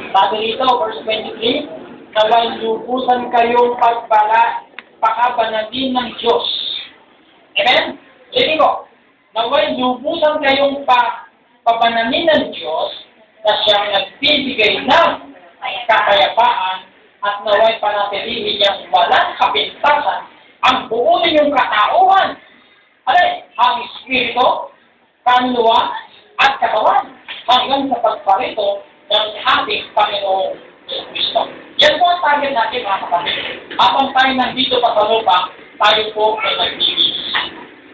Sabi dito, verse 23, naway lubusan kayong pakabanalin ng Diyos. Amen? Sige ko, naway lubusan kayong pabanalin ng Diyos na siyang nagbibigay ng kakayapaan at naway panatilihin niyang walang kapintasan ang buo ninyong katauhan. Alay, ang Espiritu, kaluluwa, at katawan hanggang sa pagparito ng ating Panginoong Kristo. Yan po ang target natin, mga kapatid. Habang tayo nandito pa sa lupa, tayo po ay naglilinis.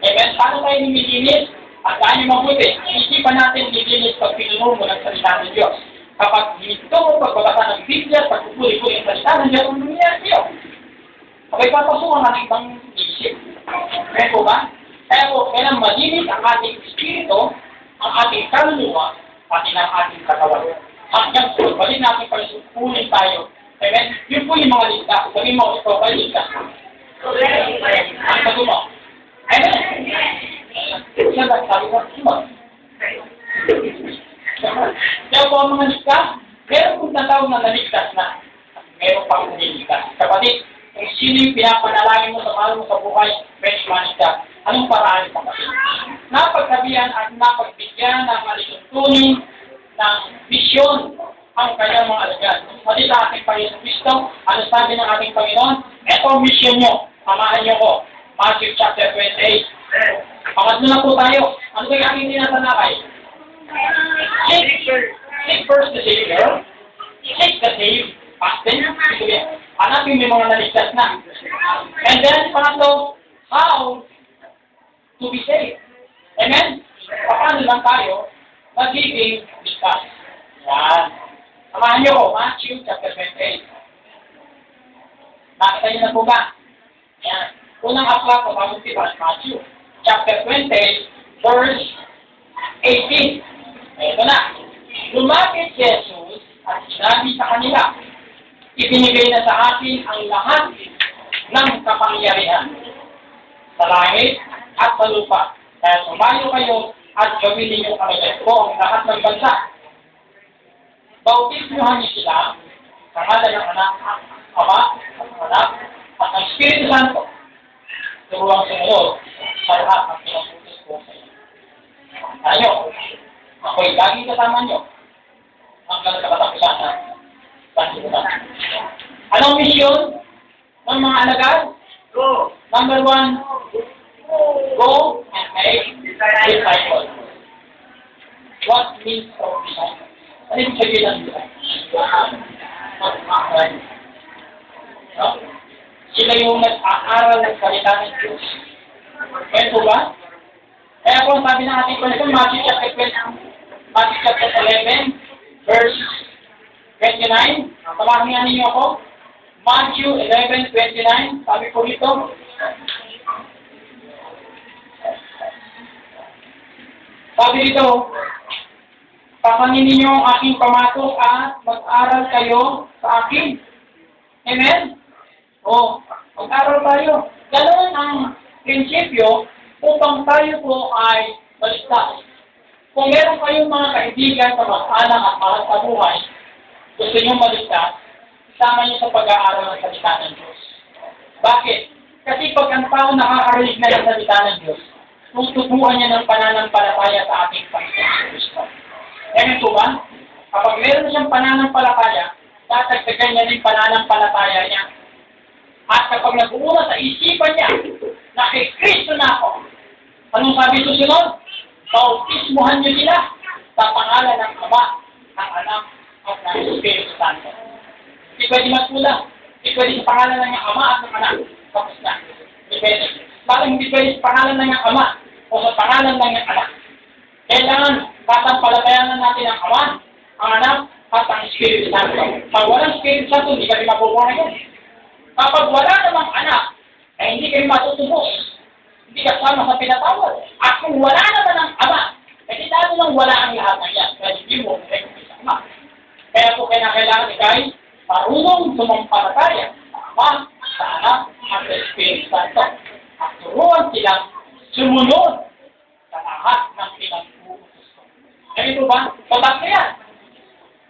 Amen? Paano tayo nililinis? At tayo mabuti, isipan natin nililinis pag pinuno mo ng salita ng Diyos. Kapag dito mo pagbabasa ng Biblia, pagpupuli-puli ang salita ng Diyos, ang nangyayari sa'yo. Kapag papasukan ang ibang isip. Kaya po ba? Kaya po, kailang malinis ang ating espiritu, ang ating kaluluwa, pati ng ating katawan. Hanggang po, balik natin pagpulin tayo. Amen? Yun po yung mga ligtas. Sabi mo, ito ba ligtas? Ang sabi mo. Amen? Siya ba, sabi ko, kaya po ang mga ligtas, meron kong natawag na naligtas na. Meron pang naligtas. Kapatid, kung sino yung pinapanalangin mo sa mahal mo sa buhay, pwede maligtas. Anong paraan sa kapatid? Napagsabihan at napagbigyan ng malituntunin ng misyon ang kanyang mga alagad. Mali sa ating Panginoon Kristo, ano sabi ng ating Panginoon? Ito ang misyon nyo. Samahan nyo ko. Matthew chapter 28. Pangatlo na po tayo. Ano kayo aking tinatanakay? Seek first the Savior. Seek the Savior. Pastin. Hanapin may mga naligtas na. And then, pangatlo, how to be saved. Amen? Paano lang tayo magiging ligtas? Yan. Samahan niyo ko, Matthew chapter 28. Nakita niyo na po ba? Yan. Unang akla ko, Matthew chapter 20, verse 18. Ito na. Lumapit si Jesus at sinabi sa kanila, ibinigay na sa atin ang lahat ng kapangyarihan sa langit at sa lupa. Kaya sumayo kayo at gawin niyo kamagay ko ang lahat ng bansa. Bautismuhan niyo sila sa ngalan ng anak, ama, at anak, at ang Espiritu Santo. Turuang sumunod sa lahat ng pinaputis ko sa inyo. Tayo, ako'y laging kasama niyo hanggang sa katapusan ng sanlibutan. Anong misyon ng mga alagad? Go! Number 1, go and make disciples. What means of disciples? Ano yung sabihin ng disciples? No? Sila yung nag-aaral ng salita ng Diyos. Kaya po ba? Kaya po sabi ng ating Panginoon, Matthew chapter 11, verse 29. Samahan niya ninyo ako. Matthew 11:29. Sabi po dito. Sabi dito, pasanin ninyo ang aking pamatok at mag-aral kayo sa akin. Amen? O, mag-aral tayo. Ganoon ang prinsipyo upang tayo po ay baligtas. Kung meron kayong mga kaibigan sa mas-alang at mahal sa buhay, gusto nyo maligtas, isama nyo sa pag-aaral ng salita ng Diyos. Bakit? Kasi pag ang tao nakakarinig na ng salita ng Diyos, tutubuhan niya ng pananampalataya sa ating Panginoon Kristo. Ngayon po ba? Kapag meron siyang pananampalataya, tatagdagan niya din pananampalataya niya. At kapag nag-uuna sa isipan niya, na kay Kristo na ako, anong sabi susunod? Bautismuhan niyo sila sa pangalan ng Ama, ng Anak, at ng Espiritu Santo. Hindi pwede magkulang. Hindi pwede sa pangalan ng Ama at ng Anak. Tapos na. Hindi pwede. Bakit hindi pwede sa pangalan ng Ama o sa pangalan ng Anak? Kailangan patampalatayanan natin ang Ama, ang Anak, at ang Espiritu Santo. Pag walang Espiritu Santo, hindi kami mabubuhay yan. Kapag wala namang anak, ay hindi kayo matutubos. Hindi kasama sa pinatawad. At kung wala naman ang Ama, ay lalo nang wala ang lahat ng yan. Kaya hindi mo kayo sa Ama. Kaya po kailangan ikay marunong sumampalataya sa Ama, sa Anak, at sa Espiritu Santo. At turuan silang sumunod sa lahat ng pinag-uutos ko. Ganito ba? Patak na yan.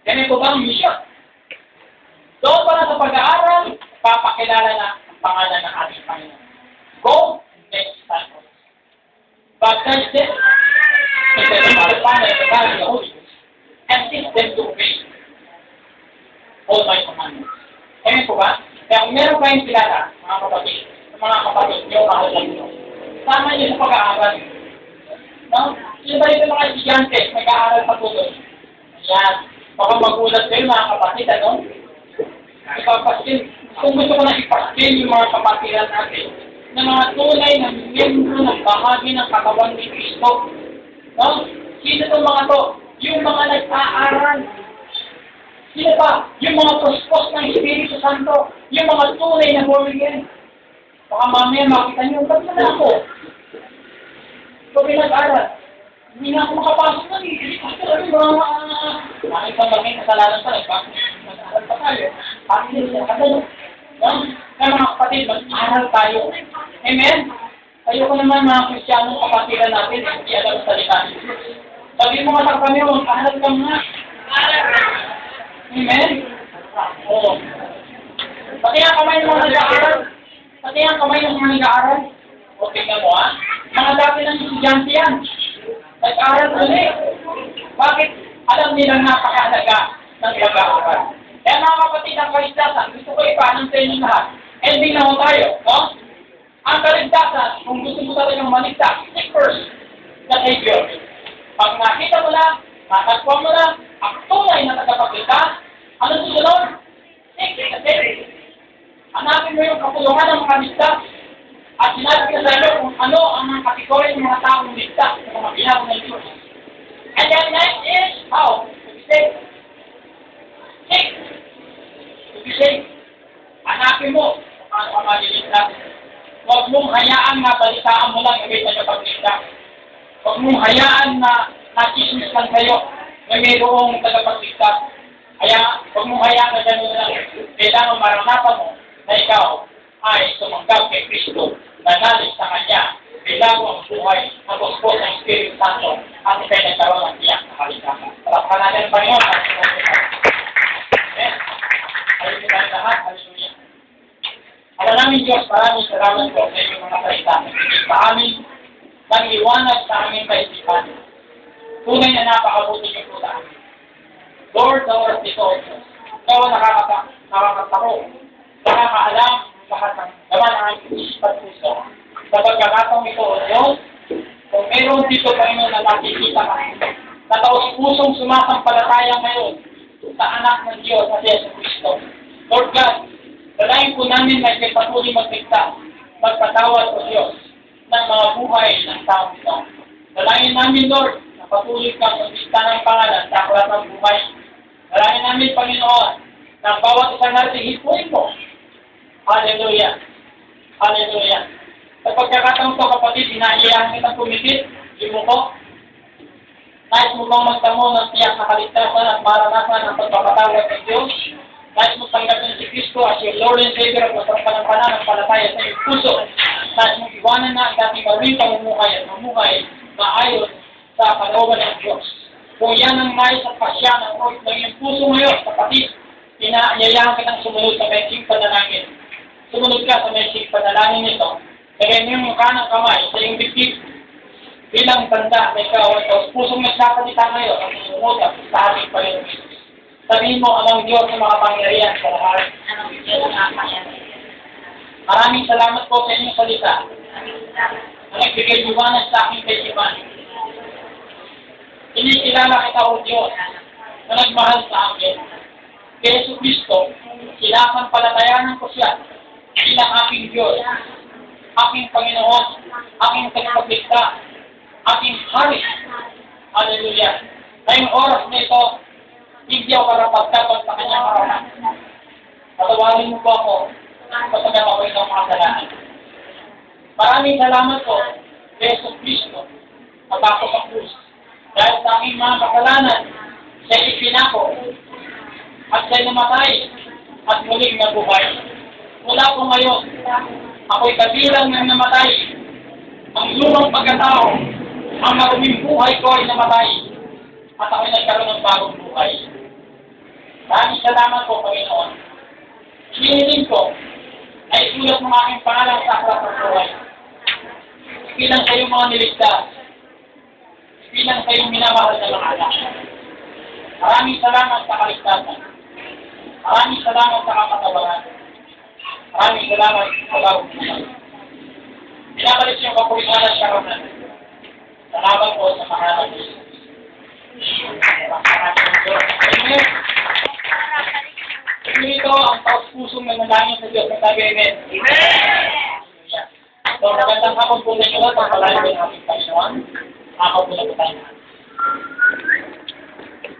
Ganito ba ang misyon? Doon pa na sa pag-aaral, papakilala na ang pangalan ng ating Panginoon. Go, next time. Baptize them in the name of the Father, the Son, and the Holy Ghost, and teach them to obey all my commandments. Amen po ba? Kaya kung meron kayong kilala, mga kapatid nyo, mahal lang nyo, sama nyo sa pag-aaral. No? Sino ba yung mga estudyante, nag-aaral pa tuloy? Ayan. Baka magulat kayo mga kapatid, ano? Ipapasin, kung gusto ko na ipasin yung mga kapatiran natin, na mga tunay na miyembro ng bahagi ng katawan ni Kristo. No? Sino itong mga to? Yung mga nag-aaral. Sino ba? Yung mga puspos ng Espiritu Santo. Yung mga tunay na born again. Baka mamaya makita nyo, ba't na ako? So, pinag-aral. Hindi na ako makapasok na eh. Ano ba? Nakita maging kasalanan pa. Mag-aral pa tayo. Pati siya kadalo. No? Kaya mga kapatid, mag-aral tayo. Amen? Tayo ko naman mga Kristiyanong kapatiran natin, hindi alam sa salita. Sabi mo nga sa kami, mag-aral ka mga. Amen? Oo. Pati ang kamay ng mga nag-aaral. Pati ang kamay ng mga nag-aaral. O, tingnan mo ha. Mga dati ng estudyante yan. Nag-aaral ulit. Bakit? Alam nilang napakahalaga ng pag-aaral. Kaya mga kapatid ng kaligtasan, gusto ko ipaanong sa inyo lahat. Ending na ho tayo, no? Ang kaligtasan, kung gusto mo talagang maligtas, seek first the Savior. Pag nakita mo lang, nakatwa mo lang, ang tunay na tagapagligtas, ano susunod? Seek the Savior. Hanapin mo yung kapulungan ng mga ligtas. At sinabi ka sa iyo kung ano ang mga kategory ng mga taong ligtas sa mga binago ng Diyos. And then next is how to be saved. Seek to be saved. Hanapin mo ang mga ligtas. Huwag mong hayaan na balitaan mo lang yung tagapagligtas. Huwag mong hayaan na nakismis lang sa'yo na mayroong tagapagligtas. Kaya huwag mong hayaan na gano'n lang. Kailangan maranasan mo na ikaw ay tumanggap kay Kristo, nanalig sa Kanya, bilang ang buhay na gusto ng Espiritu Santo at ikay nagkaroon ng tiyak na kaligtasan. Salamat natin ang Panginoon. Amen. Hallelujah tayo lahat. Hallelujah. Alam namin Diyos, maraming salamat po sa inyong mga salita. Sa amin, nang iwanag sa aming kaisipan. Tunay na napakabuti niyo po sa amin. Lord, Lord, ito, ikaw nakakataro, nakakaalam lahat ng laman ng aming isipan puso. Sa pagkakataong ito, Diyos, kung meron dito Panginoon na nakikita kami, na taos-pusong sumasampalataya ngayon sa anak ng Diyos na si Yesu Cristo. Lord God, dalayan po namin na ikay patuloy magligtas, magpatawad o Diyos ng mga buhay ng taong ito. Dalayan namin, Lord, na patuloy kang magligtas ng pangalan sa aklat ng buhay. Dalayan namin, Panginoon, na bawat isang natin hipuin mo. Hallelujah. Hallelujah. Sa pagkakataong ito, kapatid, inaayahan kitang pumikit, yung mo. Nais mo bang magtamo ng tiyak na kaligtasan at maranasan ang pagpapatawad ng Diyos? Nais mo tanggapin si Kristo as your Lord and Savior at masarap ng pananampalataya sa iyong puso. Nais mo iwanan na ang dating mawing pamumuhay at mamuhay na ayon sa kalooban ng Diyos. Kung yan ang nais at pasya ng iyong puso ngayon, kapatid, inaayahan kitang sumunod sa mensing panalangin. Sumunod ka sa mensing panalangin nito. Lagay mo yung kanang kamay sa iyong dibdib bilang tanda na ikaw at pusong nagsasalita ngayon ang sumumunod sa ating Panginoon Jesus. Sabihin mo, amang Diyos sa mga pangyarihan sa lahat. Maraming salamat po sa inyong salita. Na nagbigay liwanag sa aking kaisipan. Inikilala kita o Diyos na nagmahal sa akin. Kay Yesu Cristo, sinasampalatayanan ko siya bilang aking Diyos, aking Panginoon, aking tagapagligtas, aking hari. Hallelujah. Ngayong oras na ito, hindi ako karapat-dapat sa kanyang harapan. Patawarin mo po ako kapag ako isang makasalanan. Maraming salamat po kay Yesu Cristo at ako sa krus. Dahil sa aking mga kasalanan, siya ipinako at siya namatay at muling nabuhay. Mula po ngayon, ako'y kabilang ng namatay. Ang lumang pagkatao, ang maruming buhay ko ay namatay. At ako'y nagkaroon ng bagong buhay. Maraming salamat po, Panginoon. hinihiling ko na isulat mo ang aking pangalan sa aklat ng buhay. Bilang kayong mga niligtas, bilang kayong minamahal na mga anak. Maraming salamat sa kaligtasan. Maraming salamat sa kapatawaran. Maraming salamat sa bawat buhay. Pinabalik yung kapulisan at karaman. Salamat po sa pangalan ng Diyos. Amen. Ito ang taos-pusong nanalangin sa Diyos ng sabi, Amen. Amen. So, magandang hapon po sa inyo at ang palayo ng ating Panginoon. Ako po na po tayo.